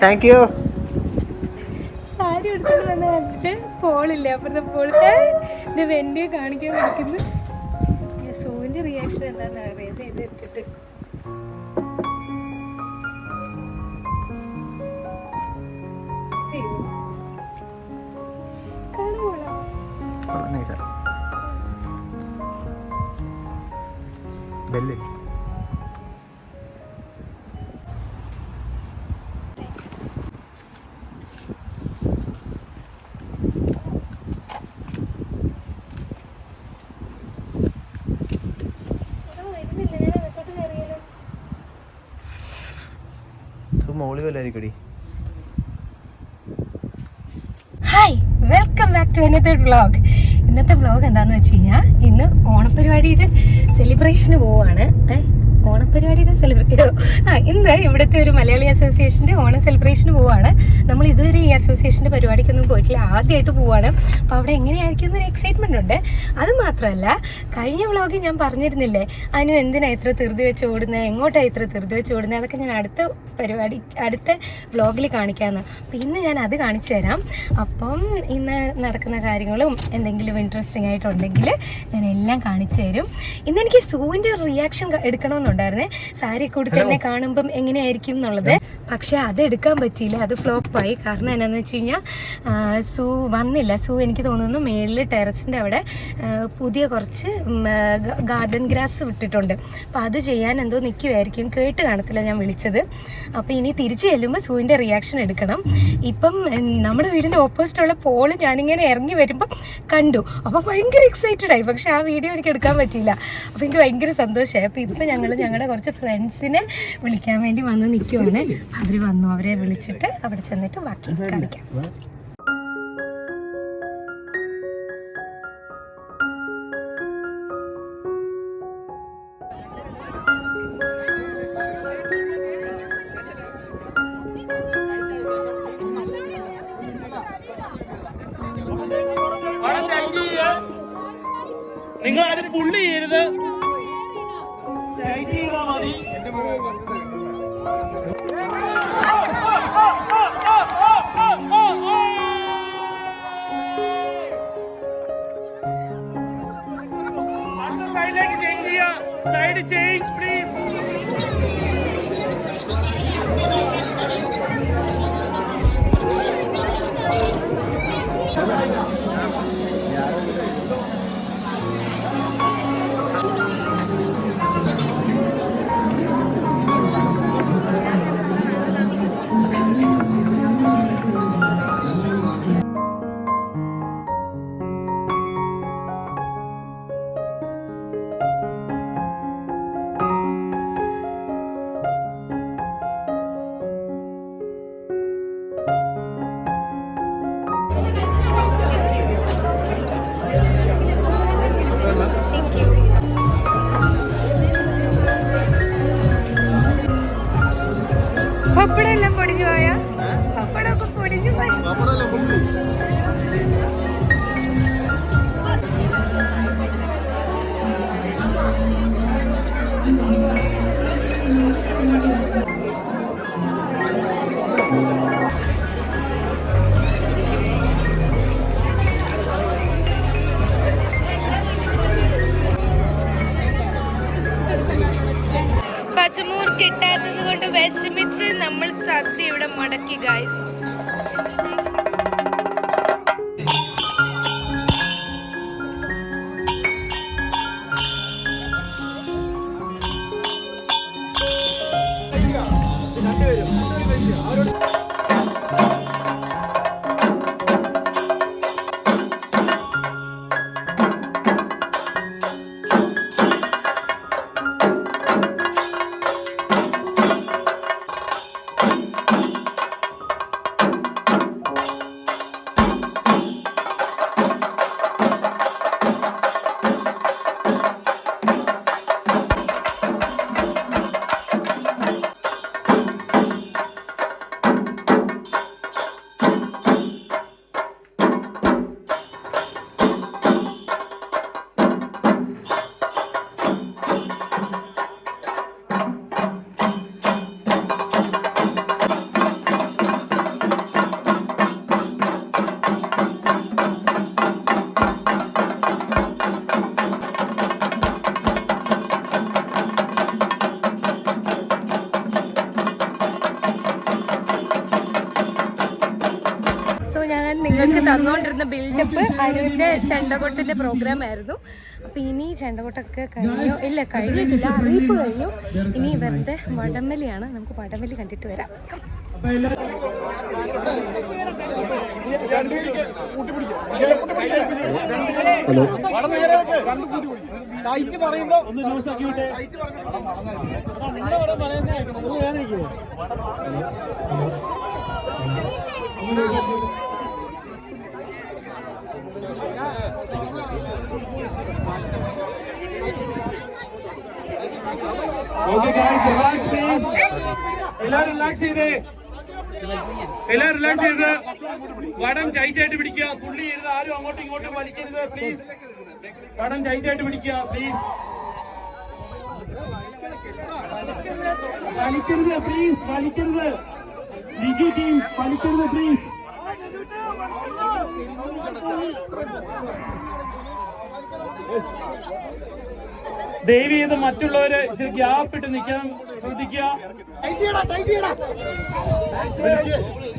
Thank you. Sari എടുത്തോണ്ട് വന്ന കണ്ടിട്ട് പോളില്ല, അപ്പുറത്തെ പോളില് ഇത് വെന്റിയെ കാണിക്കാൻ വിളിക്കുന്നു. സൂവിന്റെ റിയാക്ഷൻ എന്താണെന്ന് അറിയാതെ ഇത് എടുത്തിട്ട് ബെല്ല് മോളി വല്ലായിരിക്കടി. Hi, welcome back to another vlog. ഇന്നത്തെ വ്ളോഗ് എന്താന്ന് വെച്ച് കഴിഞ്ഞാൽ ഇന്ന് ഓണപരിപാടിയുടെ സെലിബ്രേഷന് പോവാണ്. ഓണപരിപാടിയുടെ ഇന്ന് ഇവിടുത്തെ ഒരു മലയാളി അസോസിയേഷന്റെ ഓണം സെലിബ്രേഷന് പോവാണ്. നമ്മൾ ഇതുവരെ ഈ അസോസിയേഷന്റെ പരിപാടിക്കൊന്നും പോയിട്ടില്ല, ആദ്യമായിട്ട് പോവാണ്. അപ്പോൾ അവിടെ എങ്ങനെയായിരിക്കും എന്നൊരു എക്സൈറ്റ്മെന്റ് ഉണ്ട്. അത് മാത്രമല്ല, കഴിഞ്ഞ വ്ളോഗിൽ ഞാൻ പറഞ്ഞിരുന്നില്ലേ അതിന് എന്തിനാ ഇത്ര ധൃതി വെച്ച് ഓടുന്നത്, എങ്ങോട്ടാണ് ഇത്ര ധൃതി വെച്ച് ഓടുന്നത്, അതൊക്കെ ഞാൻ അടുത്ത വ്ളോഗിൽ കാണിക്കാമെന്ന്. അപ്പോൾ ഇന്ന് ഞാൻ അത് കാണിച്ചു തരാം. അപ്പം ഇന്ന് നടക്കുന്ന കാര്യങ്ങളും എന്തെങ്കിലും ഇൻട്രസ്റ്റിംഗ് ആയിട്ടുണ്ടെങ്കിൽ ഞാൻ എല്ലാം കാണിച്ചു തരും. ഇന്ന് എനിക്ക് സൂവിൻ്റെ റിയാക്ഷൻ എടുക്കണമെന്നുണ്ടായിരുന്നേ, സാരി കൊടുത്ത് എന്നെ കാണുമ്പം എങ്ങനെയായിരിക്കും എന്നുള്ളത്. പക്ഷെ അത് എടുക്കാൻ പറ്റിയില്ല, അത് ഫ്ലോപ്പായി. കാരണം എന്നാന്ന് വെച്ച് കഴിഞ്ഞാൽ സൂ വന്നില്ല. സൂ എനിക്ക് തോന്നുന്നു മേളിൽ ടെറസിൻ്റെ അവിടെ പുതിയ കുറച്ച് ഗാർഡൻ ഗ്രാസ് വിട്ടിട്ടുണ്ട്. അപ്പോൾ അത് ചെയ്യാൻ എന്തോ നിൽക്കുമായിരിക്കും, കേട്ട് കാണത്തില്ല ഞാൻ വിളിച്ചത്. അപ്പോൾ ഇനി തിരിച്ച് ചെല്ലുമ്പോൾ സൂവിൻ്റെ റിയാക്ഷൻ എടുക്കണം. ഇപ്പം നമ്മുടെ വീടിൻ്റെ ഓപ്പോസിറ്റുള്ള പോള് ഞാനിങ്ങനെ ഇറങ്ങി വരുമ്പം കണ്ടു. അപ്പോൾ ഭയങ്കര എക്സൈറ്റഡ് ആയി. പക്ഷെ ആ വീഡിയോ എനിക്ക് എടുക്കാൻ പറ്റിയില്ല. അപ്പോൾ എനിക്ക് ഭയങ്കര സന്തോഷമായി. അപ്പോൾ ഇപ്പം ഞങ്ങളുടെ കുറച്ച് ഫ്രണ്ട്സിനെ വിളിക്കാൻ വേണ്ടി വന്ന് നിൽക്കുവാണ്. അവർ വന്നു, അവരെ വിളിച്ചിട്ട് അവിടെ ചെന്നിട്ട് ബാക്കി കാണിക്കാം. നിങ്ങൾ അത് പുള്ളി ചെയ്യരുത്. സൈഡിലേക്ക് ചേഞ്ച് ചെയ്യാം. Side change please. പപ്പടെല്ലാം പൊടിഞ്ഞു പോയാ? പപ്പടമൊക്കെ പൊടിഞ്ഞു പോയി. പച്ചമൂർ കിട്ടാത്തത് കൊണ്ട് വിഷമിച്ച് നമ്മൾ സദ്യ ഇവിടെ മുടക്കി ഗൈസ്. നിങ്ങൾക്ക് തന്നുകൊണ്ടിരുന്ന ബിൽഡപ്പ് അനുവിൻ്റെ ചെണ്ടകൊട്ടിൻ്റെ പ്രോഗ്രാം ആയിരുന്നു. അപ്പോൾ ഇനി ചെണ്ടകൊട്ടൊക്കെ കഴിഞ്ഞു, ഇല്ല കഴിഞ്ഞിട്ടില്ല, അറിയിപ്പ് കഴിഞ്ഞു. ഇനി ഇവരുടെ വടംവലിയാണ്. നമുക്ക് വടംവലി കണ്ടിട്ട് വരാം. Okay guys, relax please. എല്ലാവരും റിലാക്സ് ചെയ്ത് വടം ടൈറ്റ് ആയിട്ട് പിടിക്കുക. തുള്ളി ചെയ്ത് ആരും അങ്ങോട്ടും ഇങ്ങോട്ടും വലിക്കരുത് പ്ലീസ്. വടം ടൈറ്റ് ആയിട്ട് പിടിക്കുക പ്ലീസ്. വലിക്കരുത് പ്ലീസ്, വലിക്കരുത്. ലിജു ടീം വലിക്കരുത് പ്ലീസ്. ദയവ് ചെയ്ത് മറ്റുള്ളവര് ഇച്ചിരി ഗ്യാപ്പ് ഇട്ട് നിൽക്കാൻ ശ്രദ്ധിക്കുക.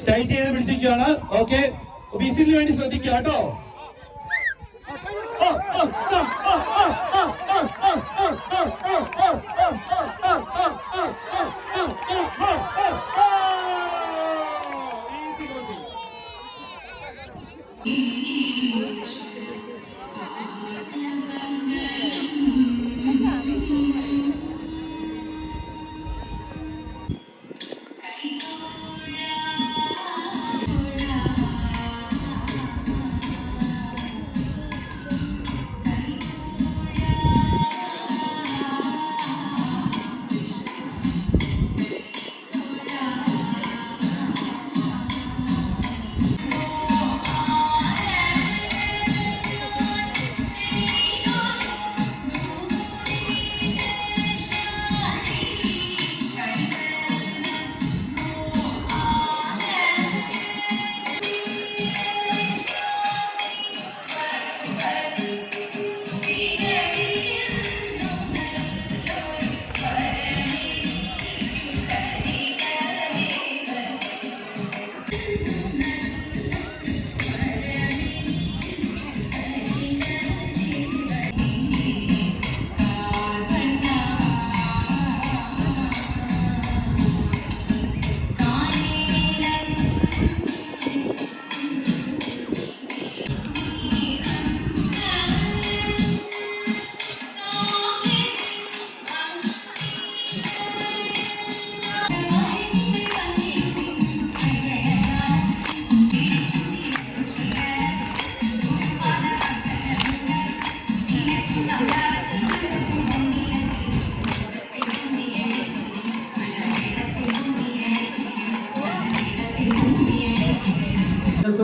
ടൈറ്റ് ചെയ്ത് പിടിച്ചിരിക്കുകയാണ്. ഓക്കെ, വിസിലിന് വേണ്ടി ശ്രദ്ധിക്കുക കേട്ടോ.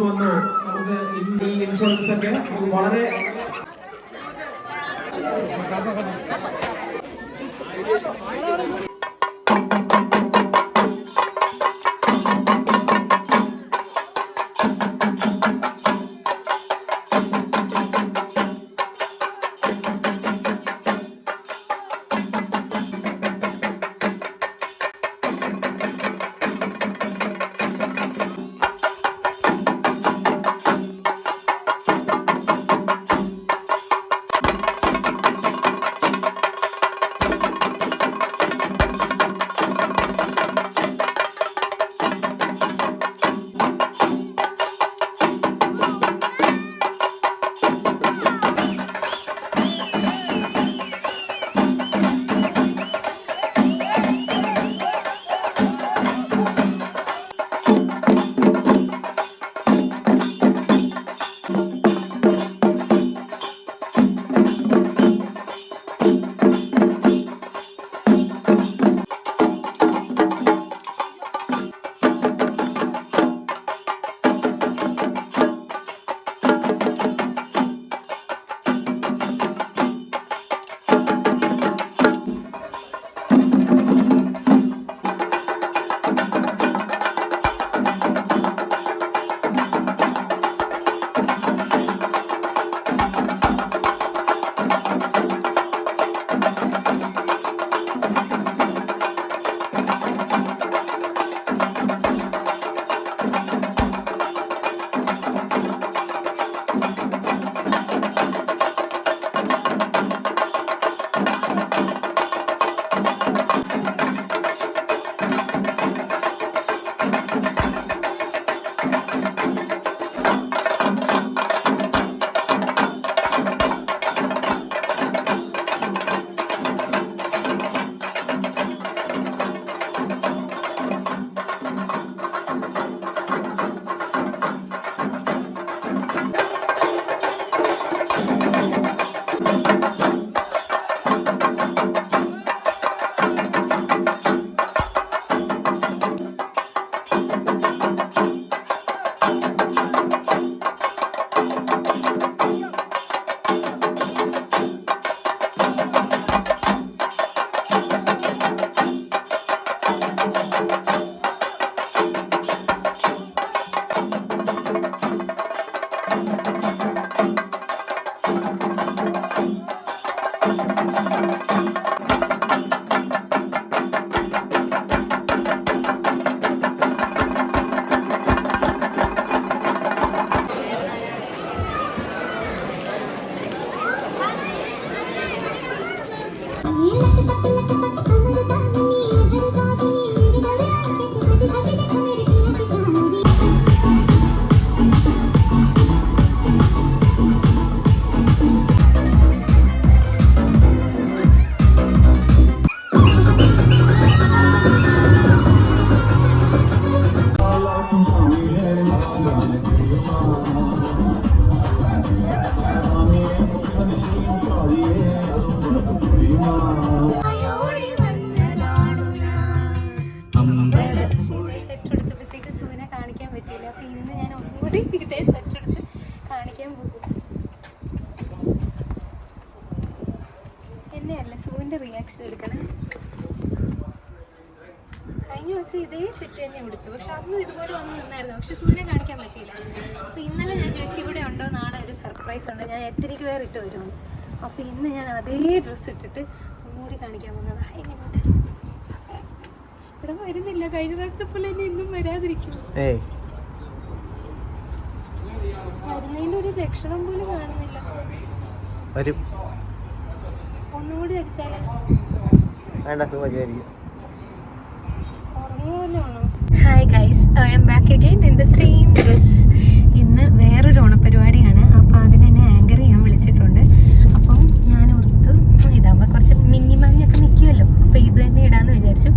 വന്നു നമുക്ക് ഈ ഇൻഷുറൻസ് ഒക്കെ വളരെ റിയാക്ഷൻ എടുക്കണം. കഴിഞ്ഞ ദിവസം ഇതേ സെറ്റ് തന്നെ എടുത്തു, പക്ഷെ അന്നും ഇതുപോലെ വന്ന് നിന്നായിരുന്നു, പക്ഷെ സൂര്യനെ കാണിക്കാൻ പറ്റിയില്ല. അപ്പോൾ ഇന്നലെ ഞാൻ ചോദിച്ചു ഇവിടെ ഉണ്ടോ, നാളെ ഒരു സർപ്രൈസ് ഉണ്ട്, ഞാൻ എത്തിരിക്ക് വേറെ ഇട്ട് വരുന്നു. അപ്പോൾ ഇന്ന് ഞാൻ അതേ ഡ്രസ്സ് ഇട്ടിട്ട് ഒന്നുകൂടി കാണിക്കാൻ വന്നതാ. എങ്ങനെയുണ്ട്? ഇവിടെ വരുന്നില്ല, കഴിഞ്ഞ പ്രാവശ്യത്തെ പോലെ തന്നെ ഇന്നും വരാതിരിക്കും. വരുന്നതിൻ്റെ ഒരു ലക്ഷണം പോലും കാണുന്നില്ല. ഒന്നുകൂടി അടിച്ചാലേ hi guys, I am back again in the same dress. ഇന്ന് വേറൊരു ഓണപ്പരിപാടിയാണ്, അപ്പോൾ അതിന് എന്നെ ആങ്കർ ചെയ്യാൻ വിളിച്ചിട്ടുണ്ട്. അപ്പം ഞാൻ ഓർത്ത് ഇതാകുമ്പോൾ കുറച്ച് മിന്നിമാഞ്ഞൊക്കെ നിൽക്കുമല്ലോ, അപ്പോൾ ഇത് തന്നെ ഇടാമെന്ന് വിചാരിച്ചു.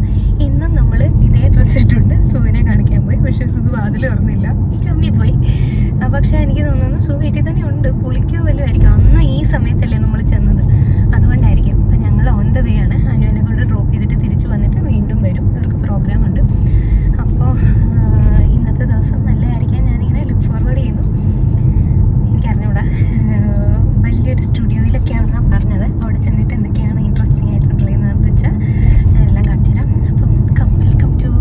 ഇന്നും നമ്മൾ ഇതേ ഡ്രസ്സ് ഇട്ടുണ്ട് സൂവിനെ കാണിക്കാൻ പോയി, പക്ഷേ സൂ വാതിൽ തുറന്നില്ല, ചമ്മിപ്പോയി. പക്ഷേ എനിക്ക് തോന്നുന്നു സൂ വീട്ടിൽ തന്നെ ഉണ്ട്, കുളിക്കോ വല്ലതും ആയിരിക്കും. അന്ന് ഈ സമയത്തല്ലേ നമ്മൾ ചെന്നത്, അതുകൊണ്ടായിരിക്കും. അപ്പം ഞങ്ങൾ ഓൺ ദ വേ ആണ്. അനുവിനെ കൊണ്ട് ഡ്രോപ്പ് ചെയ്തിട്ട് തിരിച്ചു വന്നിട്ട് വീണ്ടും വരും, ഇവർക്ക് പ്രോഗ്രാം ഉണ്ട്. അപ്പോൾ ഇന്നത്തെ ദിവസം നല്ലതായിരിക്കാൻ ഞാനിങ്ങനെ ലുക്ക് ഫോർവേഡ് ചെയ്യുന്നു. എനിക്കറിഞ്ഞൂടാ, വലിയൊരു സ്റ്റുഡിയോയിലൊക്കെയാണെന്നാണ് പറഞ്ഞത്. അവിടെ ചെന്നിട്ട് എന്തൊക്കെയാണ് ഇൻട്രസ്റ്റിംഗ് ആയിട്ടുള്ളതെന്ന് വെച്ചാൽ ഞാനെല്ലാം കാണിച്ചു തരാം. അപ്പം welcome to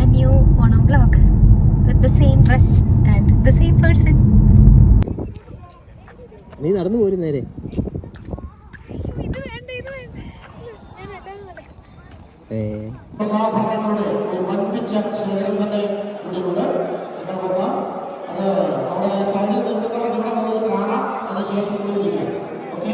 a new Onam vlog with the same dress and the same person. നീ നടന്നു പോരും നേരെ. സമാധാനങ്ങളുടെ ഒരു വൻപിച്ച ശേഖരം തന്നെ ഇവിടെയുണ്ട്. നിങ്ങൾക്കൊന്ന് അത് അവിടെ സൈഡിൽ നിൽക്കുന്നവർക്ക് ഇവിടെ വന്നത് കാണാം, അതിനുശേഷം പോയിരിക്കാം. ഓക്കെ,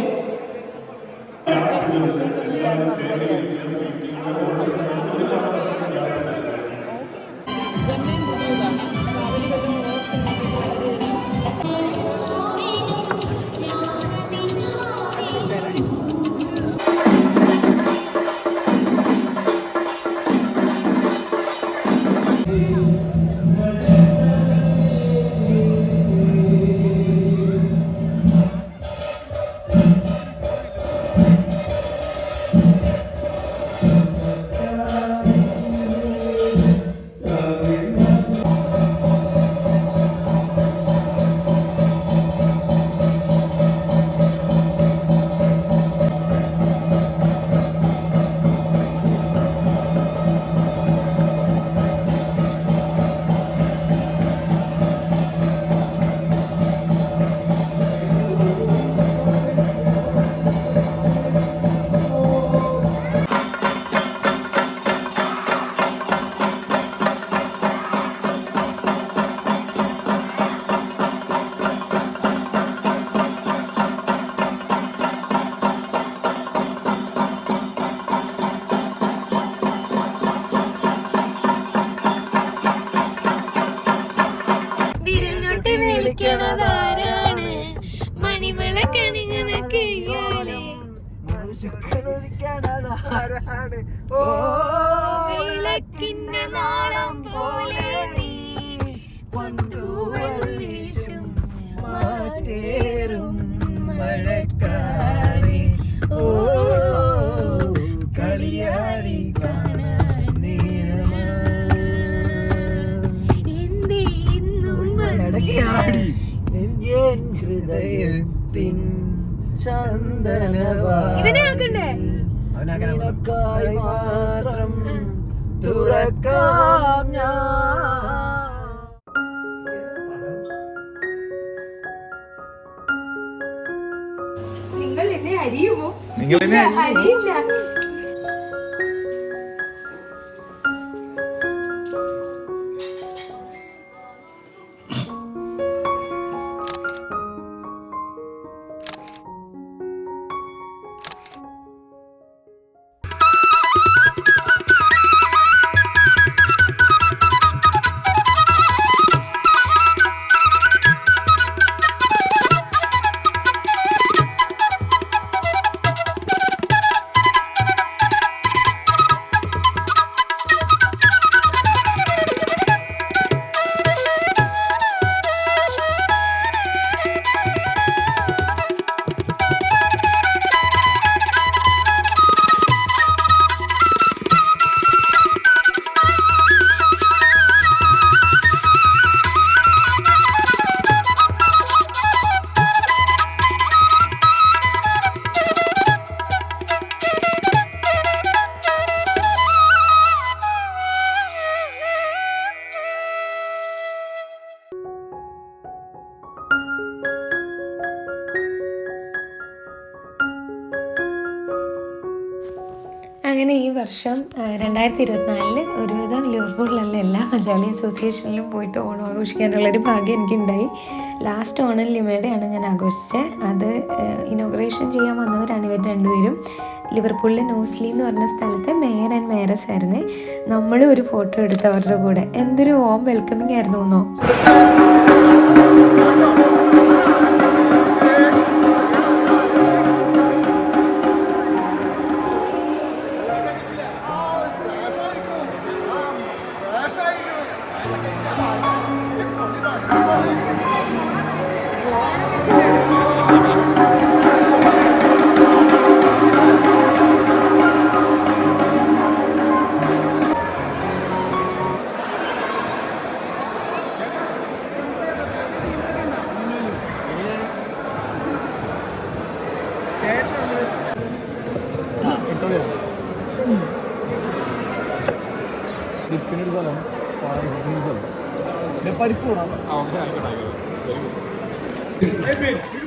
വിളിക്കണതാരാണ്? മണിവിളക്കണിങ്ങനെ വിളക്കിന്റെ നാളം പോലെ നീ പൊന്തൂവൽ വീശും മാറ്റേറും മഴക്കാരെ. ഓ കളിയാടി കാണാൻ നേരമാ എന്തേ ഇന്നും ഹൃദയത്തിൻ ഇവനെ ആക്കണ്ടേ? നിനക്കായി മാത്രം തുറക്കാം ഞാൻ. നിങ്ങൾ എന്നെ അരിയുമോ? നിങ്ങൾ എന്നെ അരിയില്ല. അങ്ങനെ ഈ വർഷം 2024 ഒരുവിധം ലിവർപൂളിലുള്ള എല്ലാ മലയാളി അസോസിയേഷനിലും പോയിട്ട് ഓണം ആഘോഷിക്കാനുള്ളൊരു ഭാഗ്യം എനിക്കുണ്ടായി. ലാസ്റ്റ് ഓണം ലിമയുടെയാണ് ഞാൻ ആഘോഷിച്ചത്. അത് ഇനോഗ്രേഷൻ ചെയ്യാൻ വന്നവരാണ് ഇവർ രണ്ടുപേരും. ലിവർപൂളിലെ നോസ്ലി എന്ന് പറഞ്ഞ സ്ഥലത്തെ മേയർ ആൻഡ് മേയറസ് ആയിരുന്നേ. നമ്മളും ഒരു ഫോട്ടോ എടുത്ത് അവരുടെ കൂടെ. എന്തൊരു വാം വെൽക്കമിങ് ആയിരുന്നു എന്നോ.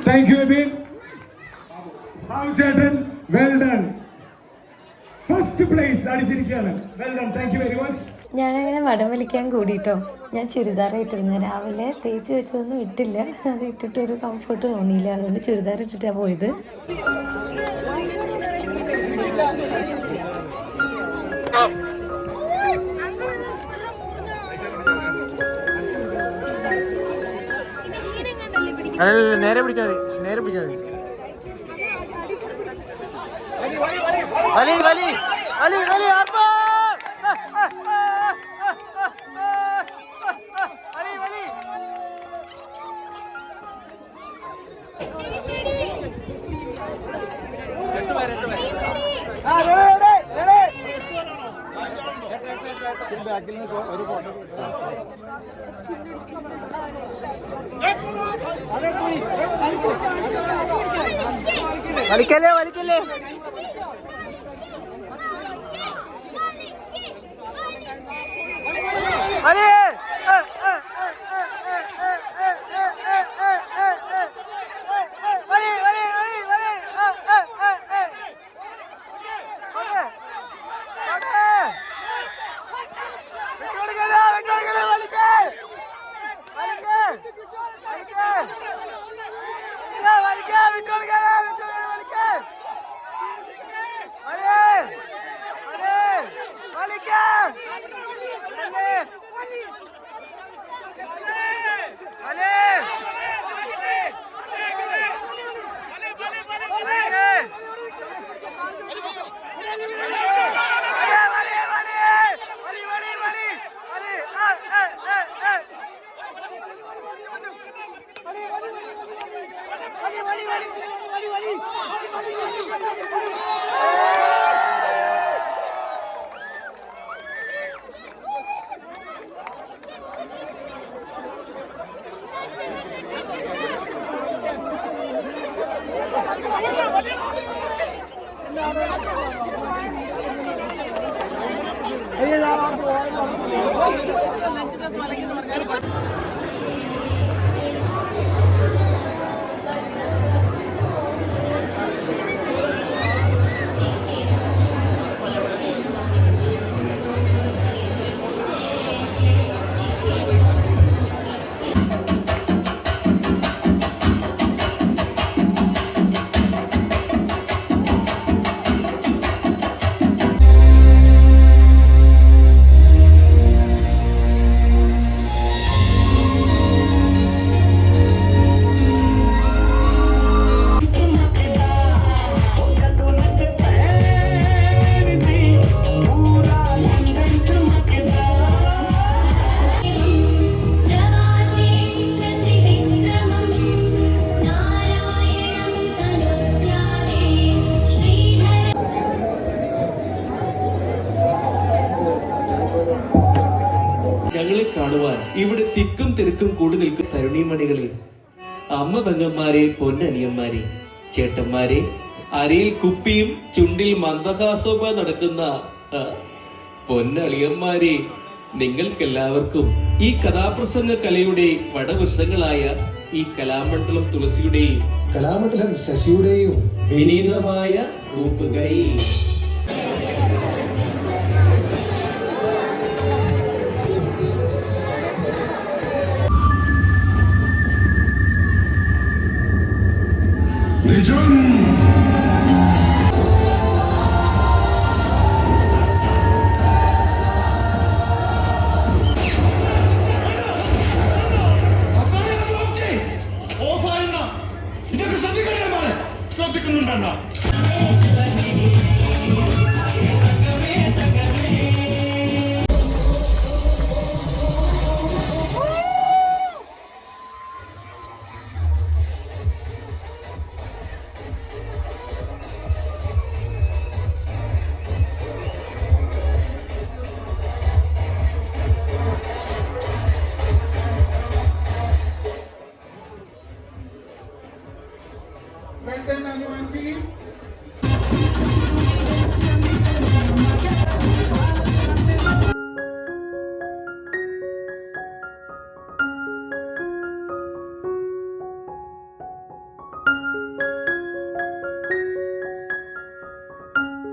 Thank you, Ebin. Chetan, well done. First place, അടിച്ചിരിക്കുകയാണ്. Well done, thank you very much. ഞാനങ്ങനെ വടം വലിക്കാൻ കൂടിയിട്ടോ. ഞാൻ ചുരിദാർ ഇട്ടിരുന്നു. രാവിലെ തേച്ച് വെച്ചതൊന്നും ഇട്ടില്ല. അത് ഇട്ടിട്ടൊരു കംഫർട്ട് തോന്നിയില്ല. അതുകൊണ്ട് ചുരിദാർ ഇട്ടിട്ടാണ് പോയത്. അല്ല നേരെ പിടിച്ചാൽ മതി, നേരെ പിടിച്ചാൽ മതി. വലി വലി വലി വലി ആർപ്പാ വലി വലി. ഒരു ഫോട്ടോ വലിക്കല്ലേ വലിക്കല്ലേ. അരേ തിരക്കും കൂടി നിൽക്കും തരുണീമണികളെ, അമ്മ പെങ്ങന്മാരെ, പൊന്നനിയന്മാരെ, ചേട്ടന്മാരെ, അരയിൽ കുപ്പിയും ചുണ്ടിൽ മന്ദഹാസവുമായി നടക്കുന്ന പൊന്നളിയന്മാരെ, നിങ്ങൾക്കെല്ലാവർക്കും ഈ കഥാപ്രസംഗ കലയുടെ വടവൃക്ഷങ്ങളായ ഈ കലാമണ്ഡലം തുളസിയുടെയും കലാമണ്ഡലം ശശിയുടെയും വിനീതമായ കൂപ്പുകൈ. ശ്രദ്ധിക്കുന്നുണ്ടോ? Well done, Anumanji.